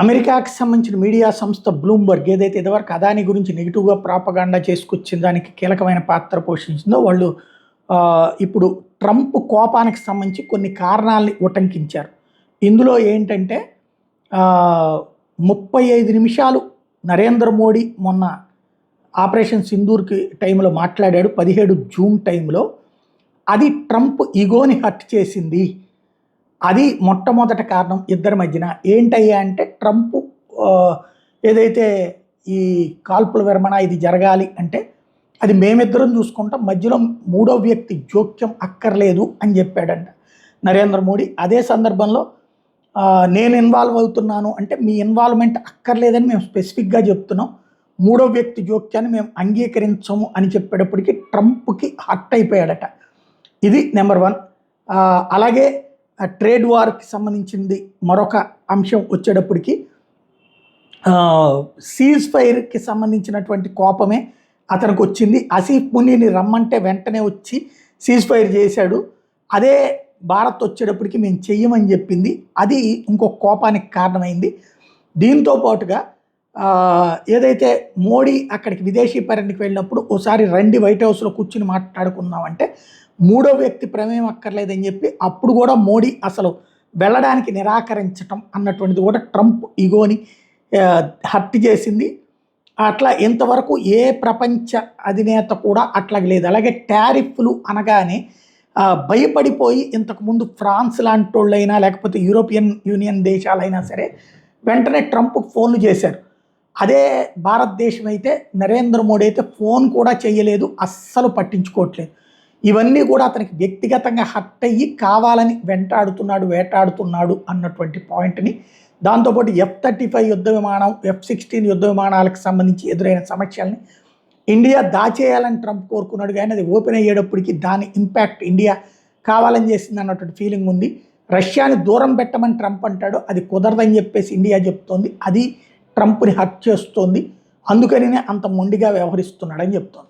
అమెరికాకి సంబంధించిన మీడియా సంస్థ బ్లూంబర్గ్ ఏదైతే ఇదివరకు అదాని గురించి నెగిటివ్గా ప్రాపగాండా చేసుకొచ్చిన దానికి కీలకమైన పాత్ర పోషించిందో వాళ్ళు ఇప్పుడు ట్రంప్ కోపానికి సంబంధించి కొన్ని కారణాలని ఉటంకించారు. ఇందులో ఏంటంటే 35 నిమిషాలు నరేంద్ర మోడీ మొన్న ఆపరేషన్ సింధూర్కి టైంలో మాట్లాడాడు 17 జూన్ టైంలో. అది ట్రంప్ ఈగోని హర్ట్ చేసింది. అది మొట్టమొదటి కారణం ఇద్దరి మధ్యన. ఏంటయ్యా అంటే ట్రంప్ ఏదైతే ఈ కాల్పుల విరమణ ఇది జరగాలి అంటే అది మేమిద్దరం చూసుకుంటాం, మధ్యలో మూడో వ్యక్తి జోక్యం అక్కర్లేదు అని చెప్పాడంట నరేంద్ర మోడీ. అదే సందర్భంలో నేను ఇన్వాల్వ్ అవుతున్నాను అంటే మీ ఇన్వాల్వ్మెంట్ అక్కర్లేదని మేము స్పెసిఫిక్గా చెప్తున్నాం, మూడో వ్యక్తి జోక్యాన్ని మేము అంగీకరించము అని చెప్పేటప్పటికి ట్రంప్కి హర్ట్ అయిపోయాడట. ఇది నెంబర్ 1. అలాగే ట్రేడ్ వార్కి సంబంధించింది మరొక అంశం వచ్చేటప్పటికి సీజ్ ఫైర్కి సంబంధించినటువంటి కోపమే అతనికి వచ్చింది. ఆసిఫ్ మునీని రమ్మంటే వెంటనే వచ్చి సీజ్ ఫైర్ చేశాడు. అదే భారత్ వచ్చేటప్పటికి మేము చెయ్యమని చెప్పింది. అది ఇంకో కోపానికి కారణమైంది. దీంతో పాటుగా ఏదైతే మోడీ అక్కడికి విదేశీ పర్యటనకి వెళ్ళినప్పుడు ఓసారి రండి వైట్ హౌస్లో కూర్చుని మాట్లాడుకుందామంటే మూడో వ్యక్తి ప్రమేయం అక్కర్లేదని చెప్పి అప్పుడు కూడా మోడీ అసలు వెళ్ళడానికి నిరాకరించటం అన్నటువంటిది కూడా ట్రంప్ ఈగోని హర్ట్ చేసింది. అట్లా ఇంతవరకు ఏ ప్రపంచ అధినేత కూడా అట్లాగ లేదు. అలాగే టారిఫ్లు అనగానే భయపడిపోయి ఇంతకుముందు ఫ్రాన్స్ లాంటి వాళ్ళైనా లేకపోతే యూరోపియన్ యూనియన్ దేశాలైనా సరే వెంటనే ట్రంప్కి ఫోన్లు చేశారు. అదే భారతదేశం అయితే నరేంద్ర మోడీ అయితే ఫోన్ కూడా చేయలేదు, అస్సలు పట్టించుకోవట్లేదు. ఇవన్నీ కూడా అతనికి వ్యక్తిగతంగా హర్ట్ అయ్యి కావాలని వేటాడుతున్నాడు అన్నటువంటి పాయింట్ని, దాంతోపాటు F-35 యుద్ధ విమానం, F-16 యుద్ధ విమానాలకు సంబంధించి ఎదురైన సమస్యల్ని ఇండియా దాచేయాలని ట్రంప్ కోరుకున్నాడు. కానీ అది ఓపెన్ అయ్యేటప్పటికి దాని ఇంపాక్ట్ ఇండియా కావాలని చేసింది అన్నటువంటి ఫీలింగ్ ఉంది. రష్యాని దూరం పెట్టమని ట్రంప్ అంటాడు, అది కుదరదని చెప్పేసి ఇండియా చెప్తోంది. అది ట్రంప్ని హర్ట్ చేస్తోంది. అందుకనినే అంత మొండిగా వ్యవహరిస్తున్నాడని చెప్తోంది.